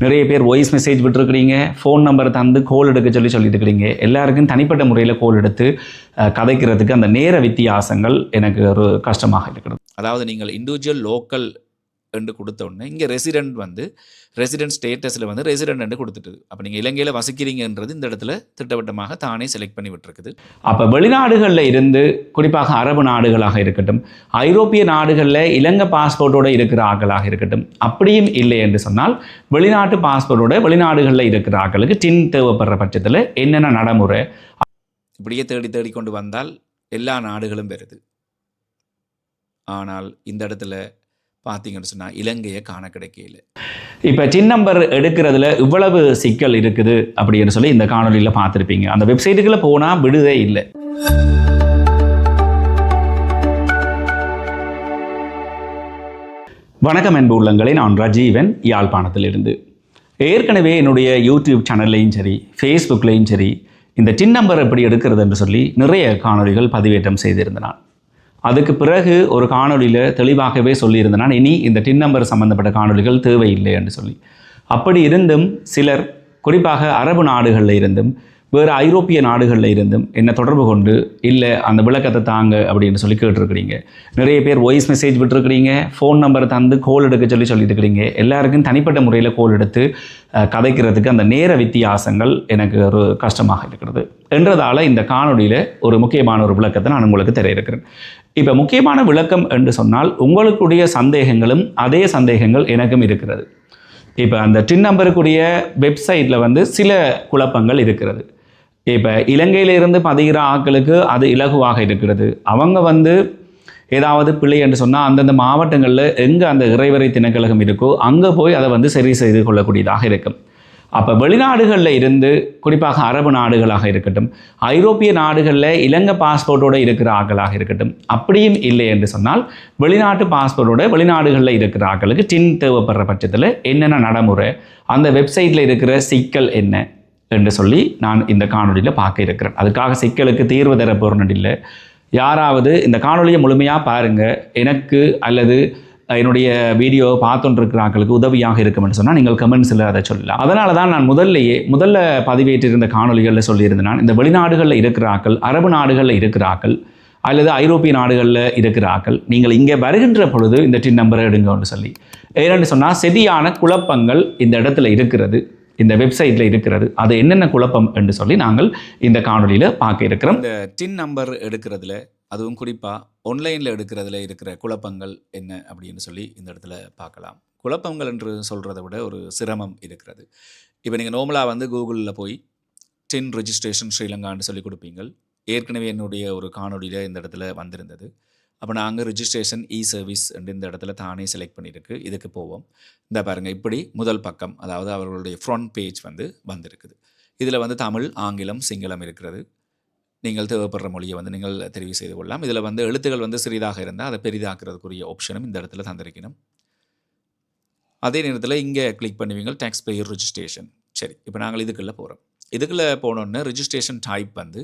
நிறைய பேர் voice message விட்டுருக்கிறீங்க, phone நம்பரை தந்து கோல் எடுக்க சொல்லிட்டு இருக்கிறீங்க. எல்லாருக்கும் தனிப்பட்ட முறையில் கோல் எடுத்து கதைக்கிறதுக்கு அந்த நேர வித்தியாசங்கள் எனக்கு ஒரு கஷ்டமாக இருக்கிறது. அதாவது நீங்கள் இண்டிவிஜுவல் லோக்கல் என்று கொடுத்த உடனே இங்கே ரெசிடென்ட் ஸ்டேட்டஸில் வந்து ரெசிடென்ட் என்று கொடுத்துட்டுது. அப்போ நீங்கள் இலங்கையில் வசிக்கிறீங்கன்றது இந்த இடத்துல திட்டவட்டமாக தானே செலக்ட் பண்ணி விட்டுருக்குது. அப்போ வெளிநாடுகளில் இருந்து, குறிப்பாக அரபு நாடுகளாக இருக்கட்டும், ஐரோப்பிய நாடுகளில் இலங்கை பாஸ்போர்ட்டோடு இருக்கிற ஆட்களாக இருக்கட்டும், அப்படியும் இல்லை என்று சொன்னால் வெளிநாட்டு பாஸ்போர்ட்டோட வெளிநாடுகளில் இருக்கிற ஆட்களுக்கு டின் தேவைப்படுற பட்சத்தில் என்னென்ன நடைமுறை, இப்படியே தேடி கொண்டு வந்தால் எல்லா நாடுகளும் பெறுது. ஆனால் இந்த இடத்துல பார்த்தீங்கன்னு சொன்னால் இலங்கையை காண கிடைக்கல. இப்போ டின் நம்பர் எடுக்கிறதுல இவ்வளவு சிக்கல் இருக்குது அப்படின்னு சொல்லி இந்த காணொலியில் பார்த்துருப்பீங்க. அந்த வெப்சைட்டுக்குள்ளே போனால் விடுதே இல்லை. வணக்கம் அன்பு உள்ளங்களே, நான் ரஜீவன், யாழ்ப்பாணத்திலிருந்து. ஏற்கனவே என்னுடைய யூடியூப் சேனல்லையும் சரி, ஃபேஸ்புக்லேயும் சரி, இந்த டின் நம்பர் எப்படி எடுக்கிறது என்று சொல்லி நிறைய காணொலிகள் பதிவேற்றம் செய்திருந்தேன். நான் அதுக்கு பிறகு ஒரு காணொலியில் தெளிவாகவே சொல்லியிருந்தேன், நான் இனி இந்த டின் நம்பர் சம்மந்தப்பட்ட காணொலிகள் தேவையில்லை என்று சொல்லி. அப்படி இருந்தும் சிலர், குறிப்பாக அரபு நாடுகளில் இருந்தும் வேறு ஐரோப்பிய நாடுகளில் இருந்தும் என்னை தொடர்பு கொண்டு இல்லை அந்த விளக்கத்தை தாங்க அப்படின்னு சொல்லி கேட்டுருக்கிறீங்க. நிறைய பேர் வாய்ஸ் மெசேஜ் விட்டுருக்கிறீங்க, ஃபோன் நம்பரை தந்து கோல் எடுக்க சொல்லிட்டு இருக்கிறீங்க. எல்லாருக்கும் தனிப்பட்ட முறையில் கோல் எடுத்து கதைக்கிறதுக்கு அந்த நேர வித்தியாசங்கள் எனக்கு ஒரு கஷ்டமாக இருக்கிறது என்றதால் இந்த காணொலியில் ஒரு முக்கியமான ஒரு விளக்கத்தை நான் உங்களுக்கு தெரிவிக்கிறேன். இப்போ முக்கியமான விளக்கம் என்று சொன்னால் உங்களுக்குடைய சந்தேகங்களும் அதே சந்தேகங்கள் எனக்கும் இருக்கிறது. இப்போ அந்த டின் நம்பருக்குரிய வெப்சைட்டில் வந்து சில குழப்பங்கள் இருக்கிறது. இப்போ இலங்கையிலிருந்து பதிகிற ஆட்களுக்கு அது இலகுவாக இருக்கிறது. அவங்க வந்து ஏதாவது பிழை என்று சொன்னால் அந்தந்த மாவட்டங்களில் எங்கே அந்த இறைவரை திணைக்களகம் இருக்கோ அங்கே போய் அதை வந்து சரி செய்து கொள்ளக்கூடியதாக இருக்கும். அப்போ வெளிநாடுகளில் இருந்து, குறிப்பாக அரபு நாடுகளாக இருக்கட்டும், ஐரோப்பிய நாடுகளில் இலங்கை பாஸ்போர்ட்டோடு இருக்கிற ஆட்களாக இருக்கட்டும், அப்படியும் இல்லை என்று சொன்னால் வெளிநாட்டு பாஸ்போர்ட்டோட வெளிநாடுகளில் இருக்கிற ஆட்களுக்கு டின் தேவைப்படுற பட்சத்தில் என்னென்ன நடைமுறை, அந்த வெப்சைட்டில் இருக்கிற சிக்கல் என்ன என்று சொல்லி நான் இந்த காணொலியில் பார்க்க இருக்கிறேன். அதுக்காக சிக்கலுக்கு தீர்வு தர போகிறேன் இல்லை. யாராவது இந்த காணொலியை முழுமையாக பாருங்கள், எனக்கு அல்லது என்னுடைய வீடியோ பார்த்துட்டு ஆட்களுக்கு உதவியாக இருக்கும்னு சொன்னால் நீங்கள் கமெண்ட்ஸில் அதை சொல்லலாம். அதனால தான் நான் முதல்ல பதிவேற்றிருந்த காணொலிகளில் சொல்லியிருந்தேன், நான் இந்த வெளிநாடுகளில் இருக்கிற ஆட்கள், அரபு நாடுகளில் இருக்கிற ஆட்கள் அல்லது ஐரோப்பிய நாடுகளில் இருக்கிற ஆட்கள், நீங்கள் இங்கே வருகின்ற பொழுது இந்த டின் நம்பரை எடுங்கன்னு சொல்லி. ஏன்னு சொன்னால் சரியான குழப்பங்கள் இந்த இடத்துல இருக்கிறது, இந்த வெப்சைட்டில் இருக்கிறது. அது என்னென்ன குழப்பம் என்று சொல்லி நாங்கள் இந்த காணொலியில் பார்க்க இருக்கிறோம். இந்த டின் நம்பர் எடுக்கிறதுல, அதுவும் குறிப்பாக ஆன்லைனில் எடுக்கிறதுல இருக்கிற குழப்பங்கள் என்ன அப்படின்னு சொல்லி இந்த இடத்துல பார்க்கலாம். குழப்பங்கள் என்று சொல்கிறத விட ஒரு சிரமம் இருக்கிறது. இப்போ நீங்கள் நார்மலாக வந்து கூகுளில் போய் டின் ரெஜிஸ்ட்ரேஷன் ஸ்ரீலங்கான்னு சொல்லி கொடுப்பீங்க. ஏற்கனவே என்னுடைய ஒரு காணொலியில் இந்த இடத்துல வந்திருந்தது. அப்போ நாங்கள் ரிஜிஸ்ட்ரேஷன் சர்வீஸ் இந்த இடத்துல தானே செலக்ட் பண்ணியிருக்கு. இதுக்கு போவோம். இந்த பாருங்கள், இப்படி முதல் பக்கம், அதாவது அவர்களுடைய ஃப்ரண்ட் பேஜ் வந்து வந்திருக்குது. இதில் வந்து தமிழ், ஆங்கிலம், சிங்களம் இருக்கிறது. நீங்கள் தேவைப்படுற மொழியை வந்து நீங்கள் தெரிவு செய்து கொள்ளலாம். இதில் வந்து எழுத்துக்கள் வந்து சிறிதாக இருந்தால் அதை பெரிதாக்குறதுக்குரிய ஆப்ஷனும் இந்த இடத்துல தந்திருக்கணும். அதே நேரத்தில் இங்கே கிளிக் பண்ணுவீங்க டேக்ஸ் பேயர் ரெஜிஸ்ட்ரேஷன். சரி, இப்போ நாங்கள் இதுக்குள்ளே போகிறோம். இதுக்குள்ளே போனோன்னே ரிஜிஸ்ட்ரேஷன் டைப் வந்து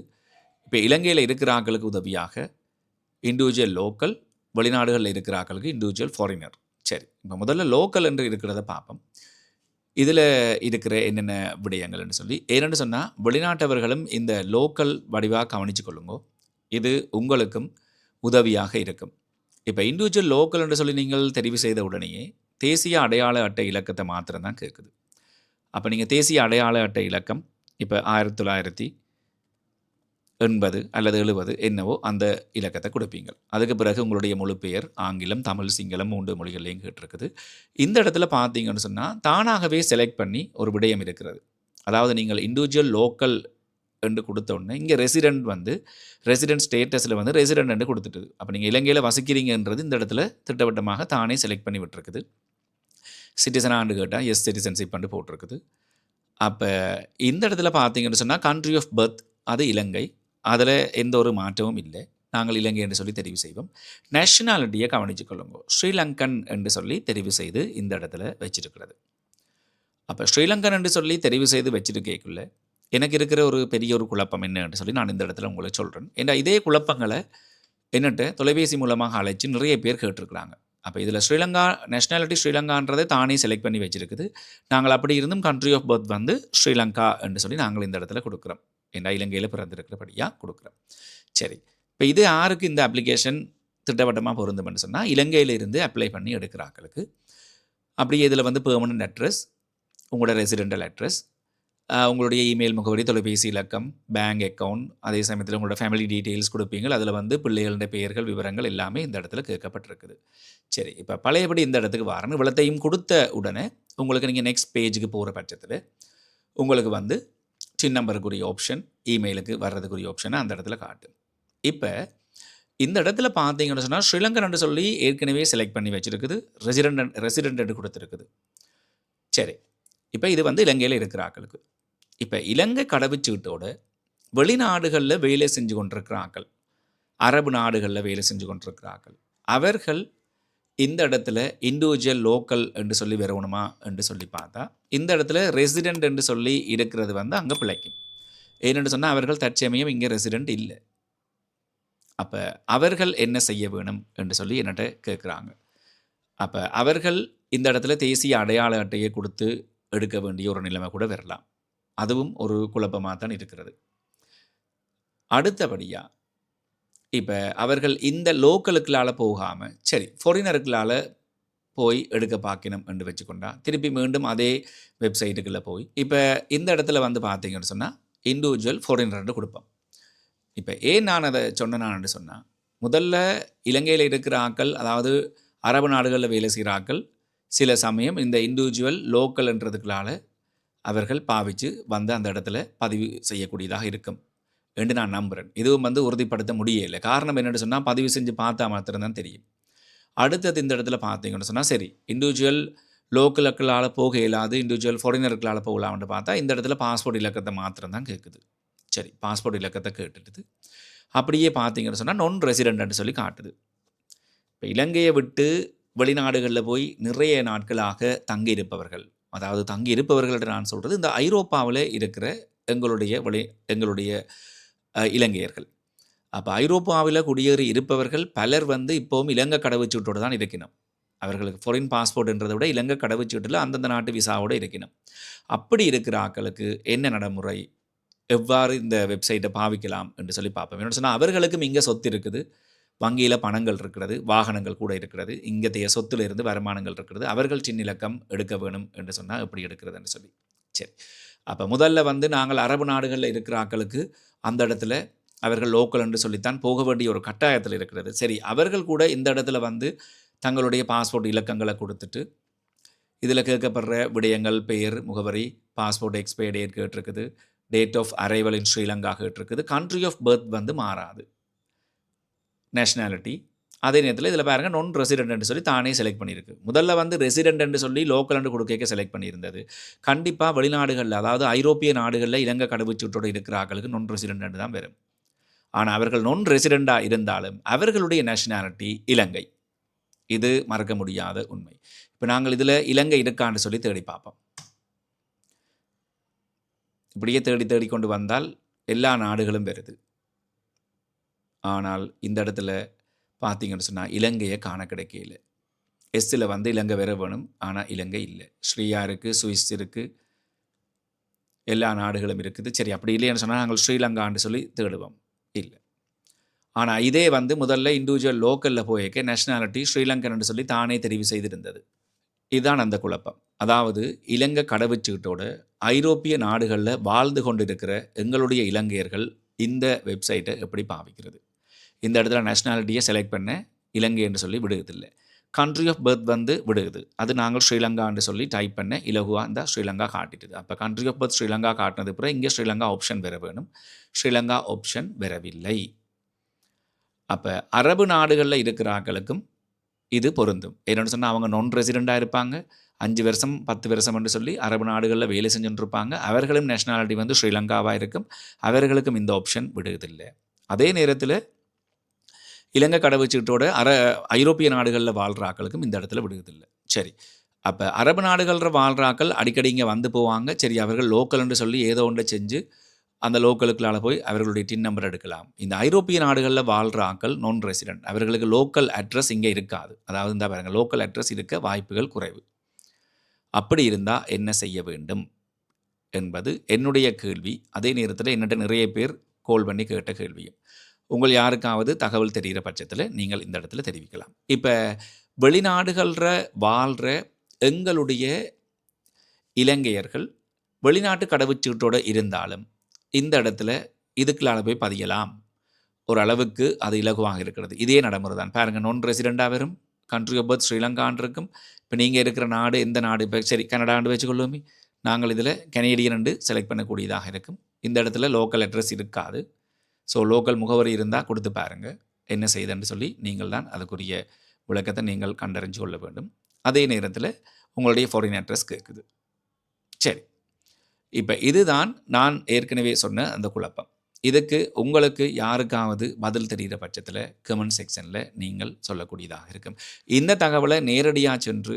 இப்போ இலங்கையில் இருக்கிற ஆட்களுக்கு உதவியாக இண்டிவிஜுவல் லோக்கல், வெளிநாடுகளில் இருக்கிற ஆட்களுக்கு இண்டிவிஜுவல் ஃபாரினர். சரி, இப்போ முதல்ல லோக்கல் என்று இருக்கிறத பார்ப்போம். இதில் இருக்கிற என்னென்ன விடயங்கள்னு சொல்லி. ஏன்னு சொன்னால் வெளிநாட்டவர்களும் இந்த லோக்கல் வடிவாக கவனித்து கொள்ளுங்கோ. இது உங்களுக்கும் உதவியாக இருக்கும். இப்போ இண்டிவிஜுவல் லோக்கல் என்று சொல்லி நீங்கள் தெரிவு செய்த உடனேயே தேசிய அடையாள அட்டை இலக்கத்தை மாத்திரம் தான் கேட்குது. அப்போ நீங்கள் தேசிய அடையாள அட்டை இலக்கம் இப்போ 1980 அல்லது 70 என்னவோ அந்த இலக்கத்தை கொடுப்பீங்க. அதுக்கு பிறகு உங்களுடைய முழு பெயர் ஆங்கிலம், தமிழ், சிங்களம் 3 மொழிகள்லையும் கேட்டிருக்குது. இந்த இடத்துல பார்த்தீங்கன்னு சொன்னால் தானாகவே செலக்ட் பண்ணி ஒரு விடயம் இருக்கிறது. அதாவது நீங்கள் இண்டிவிஜுவல் லோக்கல் என்று கொடுத்த உடனே இங்கே ரெசிடென்ட் ஸ்டேட்டஸில் வந்து ரெசிடென்ட் என்று கொடுத்துட்டுது. அப்போ நீங்கள் இலங்கையில் வசிக்கிறீங்கன்றது இந்த இடத்துல திட்டவட்டமாக தானே செலக்ட் பண்ணி விட்டுருக்குது. சிட்டிசனான்னு கேட்டால் எஸ் சிட்டிசன்ஷிப் பண்ணி போட்டிருக்குது. அப்போ இந்த இடத்துல பார்த்தீங்கன்னு சொன்னால் கண்ட்ரி ஆஃப் பர்த் அது இலங்கை, அதில் எந்த ஒரு மாற்றமும் இல்லை. நாங்கள் இலங்கை என்று சொல்லி தெரிவு செய்வோம். நேஷனாலிட்டியை கவனித்து கொள்ளுங்க. ஸ்ரீலங்கன் என்று சொல்லி தெரிவு செய்து இந்த இடத்துல வச்சிருக்கிறது. அப்போ ஸ்ரீலங்கன் என்று சொல்லி தெரிவு செய்து வச்சிருக்கேக்குள்ள எனக்கு இருக்கிற ஒரு பெரிய ஒரு குழப்பம் என்னன்னு சொல்லி நான் இந்த இடத்துல உங்களுக்கு சொல்கிறேன். ஏன்னா இதே குழப்பங்களை என்னட்ட தொலைபேசி மூலமாக அழைச்சி நிறைய பேர் கேட்டிருக்கிறாங்க. அப்போ இதில் ஸ்ரீலங்கா நேஷ்னாலிட்டி ஸ்ரீலங்கான்றதை தானே செலக்ட் பண்ணி வச்சுருக்குது. நாங்கள் அப்படி இருந்தும் கண்ட்ரி ஆஃப் பர்த் வந்து ஸ்ரீலங்கா என்று சொல்லி நாங்கள் இந்த இடத்துல கொடுக்குறோம். ஏன்னா இலங்கையில் பிறந்திருக்கிறபடியாக கொடுக்குறோம். சரி, இப்போ இது யாருக்கு இந்த அப்ளிகேஷன் திட்டவட்டமாக பொருந்தும்னு சொன்னால் இலங்கையிலிருந்து அப்ளை பண்ணி எடுக்கிறாங்களுக்கு. அப்படியே இதில் வந்து பெர்மனன்ட் அட்ரஸ், உங்களோட ரெசிடென்டல் அட்ரஸ், உங்களுடைய இமெயில் முகவரி, தொலைபேசி இலக்கம், பேங்க் அக்கவுண்ட், அதே சமயத்தில் உங்களோட ஃபேமிலி டீட்டெயில்ஸ் கொடுப்பீங்க. அதில் வந்து பிள்ளைகளுடைய பெயர்கள், விவரங்கள் எல்லாமே இந்த இடத்துல கேட்கப்பட்டிருக்குது. சரி, இப்போ பழையபடி இந்த இடத்துக்கு வரணும். இவ்வளத்தையும் கொடுத்த உடனே உங்களுக்கு நீங்கள் நெக்ஸ்ட் பேஜுக்கு போகிற பட்சத்தில் உங்களுக்கு வந்து டின் நம்பருக்குரிய ஆப்ஷன், இமெயிலுக்கு வர்றதுக்குரிய ஆப்ஷனை அந்த இடத்துல காட்டும். இப்போ இந்த இடத்துல பார்த்தீங்கன்னு சொன்னால் ஸ்ரீலங்கன் சொல்லி ஏற்கனவே செலக்ட் பண்ணி வச்சுருக்குது. ரெசிடென்ட் கொடுத்துருக்குது. சரி, இப்போ இது வந்து இலங்கையில் இருக்கிற ஆக்களுக்கு. இப்போ இலங்கை கடவுச்சீட்டோட வெளிநாடுகளில் வேலை செஞ்சு கொண்டிருக்கிற ஆக்கள், அரபு நாடுகளில் வேலை செஞ்சு கொண்டிருக்கிற ஆக்கள், அவர்கள் இந்த இடத்துல இண்டிவிஜுவல் லோக்கல் என்று சொல்லி வரணுமா என்று சொல்லி பார்த்தா இந்த இடத்துல ரெசிடென்ட் என்று சொல்லி இருக்கிறது வந்து அங்கே பிழைக்கும். ஏனென்று சொன்னால் அவர்கள் தற்சமயம் இங்கே ரெசிடென்ட் இல்லை. அப்போ அவர்கள் என்ன செய்ய வேணும் என்று சொல்லி என்னட்ட கேட்குறாங்க. அப்போ அவர்கள் இந்த இடத்துல தேசிய அடையாள அட்டையை கொடுத்து எடுக்க வேண்டிய ஒரு நிலைமை கூட வரலாம். அதுவும் ஒரு குழப்பமாக தான் இருக்கிறது. அடுத்தபடியாக இப்போ அவர்கள் இந்த லோக்கலுக்குள்ளால் போகாமல் சரி ஃபாரினருக்குள்ளால் போய் எடுக்க பார்க்கணும் என்று வச்சுக்கொண்டா திருப்பி மீண்டும் அதே வெப்சைட்டுக்குள்ளே போய் இப்போ இந்த இடத்துல வந்து பார்த்தீங்கன்னு சொன்னால் இண்டிவிஜுவல் ஃபாரினர் கொடுப்போம். இப்போ ஏன் நான் அதை சொன்னேன்னு சொன்னால் முதல்ல இலங்கையில் இருக்கிற ஆக்கள், அதாவது அரபு நாடுகளில் வேலை செய்கிற ஆக்கள் சில சமயம் இந்த இண்டிவிஜுவல் லோக்கல்ன்றதுக்குள்ளால் அவர்கள் பாவித்து வந்து அந்த இடத்துல பதிவு செய்யக்கூடியதாக இருக்கும் என்று நான் நம்புகிறேன். இதுவும் வந்து உறுதிப்படுத்த முடியலை. காரணம் என்னென்னு சொன்னால் பதிவு செஞ்சு பார்த்தா மாத்திரம்தான் தெரியும். அடுத்தது இந்த இடத்துல பார்த்தீங்கன்னு சொன்னால் சரி இண்டிவிஜுவல் லோக்கலுக்களால் போக இயலாது, இண்டிவிஜுவல் ஃபாரினருக்களால் போகலாம்னு பார்த்தா இந்த இடத்துல பாஸ்போர்ட் இலக்கத்தை மாத்திரம்தான் கேட்குது. சரி, பாஸ்போர்ட் இலக்கத்தை கேட்டுட்டு அப்படியே பார்த்தீங்கன்னு சொன்னால் நான் ரெசிடென்ட்னு சொல்லி காட்டுது. இப்போ இலங்கையை விட்டு வெளிநாடுகளில் போய் நிறைய நாட்களாக தங்கியிருப்பவர்கள், அதாவது தங்கியிருப்பவர்கள்ட்ட நான் சொல்கிறது இந்த ஐரோப்பாவில் இருக்கிற எங்களுடைய இலங்கையர்கள். அப்போ ஐரோப்பாவில் குடியேறி இருப்பவர்கள் பலர் வந்து இப்போவும் இலங்கை கடவுச்சீட்டோடு தான் இருக்கணும். அவர்களுக்கு ஃபாரின் பாஸ்போர்ட்ன்றதை விட இலங்கை கடவுச்சீட்டில் அந்தந்த நாட்டு விசாவோடு இருக்கணும். அப்படி இருக்கிற ஆக்களுக்கு என்ன நடைமுறை, எவ்வாறு இந்த வெப்சைட்டை பாவிக்கலாம் என்று சொல்லி பார்ப்போம். என்னென்னு சொன்னால் அவர்களுக்கும் இங்கே சொத்து இருக்குது, வங்கியில் பணங்கள் இருக்கிறது, வாகனங்கள் கூட இருக்கிறது, இங்கத்தைய சொத்துல இருந்து வருமானங்கள் இருக்கிறது. அவர்கள் சின்னிலக்கம் எடுக்க வேணும் என்று சொன்னால் எப்படி எடுக்கிறதுன்னு சொல்லி. சரி, அப்போ முதல்ல வந்து நாங்கள் அரபு நாடுகளில் இருக்கிற ஆக்களுக்கு அந்த இடத்துல அவர்கள் லோக்கல் என்று சொல்லித்தான் போக வேண்டிய ஒரு கட்டாயத்தில் இருக்கிறது. சரி, அவர்கள் கூட இந்த இடத்துல வந்து தங்களுடைய பாஸ்போர்ட் இலக்கங்களை கொடுத்துட்டு இதில் கேட்கப்படுற விடயங்கள், பெயர், முகவரி, பாஸ்போர்ட் எக்ஸ்பைரி டேட் கேட்டிருக்குது, date of arrival in Sri Lanka கேட்டிருக்குது, கண்ட்ரி ஆஃப் பர்த் வந்து மாறாது, நேஷ்னாலிட்டி. அதே நேரத்தில் இதில் பாருங்கள் நான் ரெசிடென்ட்னு சொல்லி தானே செலக்ட் பண்ணியிருக்கு. முதல்ல வந்து ரெசிடென்ட்னு சொல்லி லோக்கல்னு கொடுக்க செலக்ட் பண்ணியிருந்தது. கண்டிப்பாக வெளிநாடுகளில், அதாவது ஐரோப்பிய நாடுகளில் இலங்கை கடவுச்சீட்டோடு இருக்கிற ஆக்களுக்கு நான் ரெசிடென்ட் தான் வரும். ஆனால் அவர்கள் நான் ரெசிடெண்டாக இருந்தாலும் அவர்களுடைய நேஷ்னாலிட்டி இலங்கை. இது மறக்க முடியாத உண்மை. இப்போ நாங்கள் இதில் இலங்கை இருக்கான்னு சொல்லி தேடி பார்ப்போம். இப்படியே தேடி கொண்டு வந்தால் எல்லா நாடுகளும் வருது. ஆனால் இந்த இடத்துல பார்த்தீங்கன்னு சொன்னால் இலங்கையை காண கிடைக்கல. எஸ்ஸில் வந்து இலங்கை வர வேணும், ஆனால் இலங்கை இல்லை. ஸ்ரீயா இருக்குது, சுவிஸ் இருக்குது, எல்லா நாடுகளும் இருக்குது. சரி, அப்படி இல்லைன்னு சொன்னால் நாங்கள் ஸ்ரீலங்கான்னு சொல்லி தேடுவோம், இல்லை. ஆனால் இதே வந்து முதல்ல இண்டிவிஜுவல் லோக்கலில் போயிருக்க நேஷ்னாலிட்டி ஸ்ரீலங்கன்னு சொல்லி தானே தெரிவு செய்திருந்தது. இதுதான் அந்த குழப்பம். அதாவது இலங்கை கடவுச்சீட்டோட ஐரோப்பிய நாடுகளில் வாழ்ந்து கொண்டிருக்கிற எங்களுடைய இலங்கையர்கள் இந்த வெப்சைட்டை எப்படி பாவிக்கிறது. இந்த இடத்துல நேஷ்னாலிட்டியை செலக்ட் பண்ண இலங்கை என்று சொல்லி விடுவதில்லை. கண்ட்ரி ஆஃப் பர்த் வந்து விடுகுது. அது நாங்கள் ஸ்ரீலங்கான்னு சொல்லி டைப் பண்ண இலகுவாக இந்த ஸ்ரீலங்கா காட்டிட்டுது. அப்போ கண்ட்ரி ஆஃப் பர்த் ஸ்ரீலங்கா காட்டினது பிறகு இங்கே ஸ்ரீலங்கா ஆப்ஷன் பெற வேணும். ஸ்ரீலங்கா ஆப்ஷன் பெறவில்லை. அப்போ அரபு நாடுகளில் இருக்கிற ஆக்களுக்கும் இது பொருந்தும். என்னென்னு சொன்னால் அவங்க நான் ரெசிடெண்டாக இருப்பாங்க, 5 வருஷம் 10 வருஷம் என்று சொல்லி அரபு நாடுகளில் வேலை செஞ்சுட்டு இருப்பாங்க. அவர்களும் நேஷ்னாலிட்டி வந்து ஸ்ரீலங்காவாக இருக்கும். அவர்களுக்கும் இந்த ஆப்ஷன் விடுவதில்லை. அதே நேரத்தில் இலங்கை கடவுச்சீட்டோட ஐரோப்பிய நாடுகளில் வாழ்கிற ஆக்களுக்கும் இந்த இடத்துல விடுவதில்லை. சரி, அப்போ அரபு நாடுகளில் வாழ்கிற ஆக்கள் அடிக்கடி இங்கே வந்து போவாங்க. சரி, அவர்கள் லோக்கல்னு சொல்லி ஏதோ ஒன்றை செஞ்சு அந்த லோக்கலுக்குள்ளால போய் அவர்களுடைய டின் நம்பர் எடுக்கலாம். இந்த ஐரோப்பிய நாடுகளில் வாழ்கிற ஆக்கள் நான் ரெசிடென்ட், அவர்களுக்கு லோக்கல் அட்ரஸ் இங்கே இருக்காது. அதாவது இந்த பாருங்க, லோக்கல் அட்ரஸ் இருக்க வாய்ப்புகள் குறைவு. அப்படி இருந்தால் என்ன செய்ய வேண்டும் என்பது என்னுடைய கேள்வி. அதே நேரத்தில் என்னட்ட நிறைய பேர் கால் பண்ணி கேட்ட கேள்வியும். உங்கள் யாருக்காவது தகவல் தெரிகிற பட்சத்தில் நீங்கள் இந்த இடத்துல தெரிவிக்கலாம். இப்போ வெளிநாடுகளில் வாழ்கிற எங்களுடைய இலங்கையர்கள் வெளிநாட்டு கடவுச்சீட்டோடு இருந்தாலும் இந்த இடத்துல இதுக்குள்ளால போய் பதியலாம். ஒரு அளவுக்கு அது இலகுவாக இருக்கிறது. இதே நடைமுறை தான். பாருங்கள், நான் ரெசிடெண்ட்டாக வரும், கண்ட்ரி ஆஃப் பர்த் ஸ்ரீலங்கான் இருக்கும். இப்போ நீங்கள் இருக்கிற நாடு எந்த நாடு, இப்போ சரி கனடாண்டு வச்சுக்கொள்ளுமே, நாங்கள் இதில் கனேடியன் செலக்ட் பண்ணக்கூடியதாக இருக்கும். இந்த இடத்துல லோக்கல் அட்ரஸ் இருக்காது. ஸோ லோக்கல் முகவரி இருந்தால் கொடுத்து பாருங்கள் என்ன செய்யுதுன்னு சொல்லி நீங்கள் தான் அதுக்குரிய விளக்கத்தை நீங்கள் கண்டறிஞ்சு கொள்ள வேண்டும். அதே நேரத்தில் உங்களுடைய ஃபாரின் அட்ரஸ் கேட்குது. சரி, இப்போ இதுதான் நான் ஏற்கனவே சொன்ன அந்த குழப்பம். இதுக்கு உங்களுக்கு யாருக்காவது பதில் தெரிகிற பட்சத்தில் கமெண்ட் செக்ஷனில் நீங்கள் சொல்லக்கூடியதாக இருக்கும். இந்த தகவலை நேரடியாக சென்று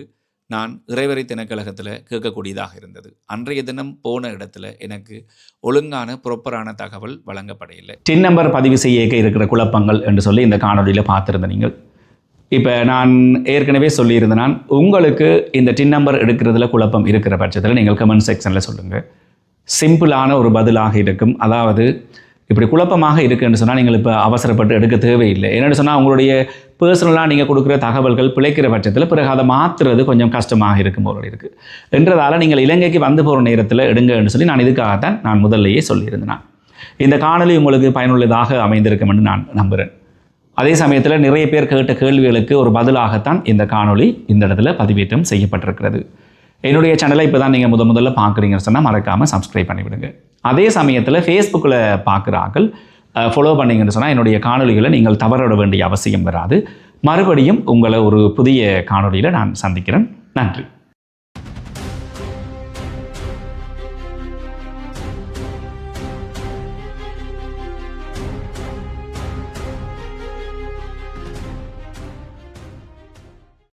நான் இறைவரை திணைக்களகத்தில் கேட்கக்கூடியதாக இருந்தது. அன்றைய தினம் போன இடத்துல எனக்கு ஒழுங்கான ப்ராப்பரான தகவல் வழங்கப்படையில்லை. டின் நம்பர் பதிவு செய்ய இருக்கிற குழப்பங்கள் என்று சொல்லி இந்த காணொலியில் பார்த்துருந்த நீங்கள். இப்போ நான் ஏற்கனவே சொல்லியிருந்தேன், நான் உங்களுக்கு இந்த டின் நம்பர் எடுக்கிறதுல குழப்பம் இருக்கிற பட்சத்தில் நீங்கள் கமெண்ட் செக்ஷனில் சொல்லுங்கள். சிம்பிளான ஒரு பதிலாக இருக்கும். அதாவது இப்படி குழப்பமாக இருக்குன்னு சொன்னால் நீங்கள் இப்போ அவசரப்பட்டு எடுக்க தேவையில்லை. என்னென்னு சொன்னால் உங்களுடைய பர்சனலாக நீங்கள் கொடுக்குற தகவல்கள் பிழைக்கிற பட்சத்தில் பிறகு அதை மாற்றுறது கொஞ்சம் கஷ்டமாக இருக்கும் போல இருக்குது. என்றதால் நீங்கள் இலங்கைக்கு வந்து போகிற நேரத்தில் எடுங்கன்னு சொல்லி நான் இதுக்காகத்தான் நான் முதல்லையே சொல்லியிருந்தேன். இந்த காணொலி உங்களுக்கு பயனுள்ளதாக அமைந்திருக்கும் என்று நான் நம்புகிறேன். அதே சமயத்தில் நிறைய பேர் கேட்ட கேள்விகளுக்கு ஒரு பதிலாகத்தான் இந்த காணொலி இந்த இடத்துல பதிவேற்றம் செய்யப்பட்டிருக்கிறது. என்னுடைய சேனலை இப்போ தான் நீங்கள் முதல்ல பார்க்குறீங்கன்னு சொன்னால் மறக்காமல் சப்ஸ்கிரைப் பண்ணிவிடுங்க. அதே சமயத்தில் ஃபேஸ்புக்கில் பார்க்குறாக்கள் ஃபாலோ பண்ணிங்கன்னு சொன்னால் என்னுடைய காணொலிகளை நீங்கள் தவறவிட வேண்டிய அவசியம் வராது. மறுபடியும் உங்களை ஒரு புதிய காணொலியில் நான் சந்திக்கிறேன். நன்றி.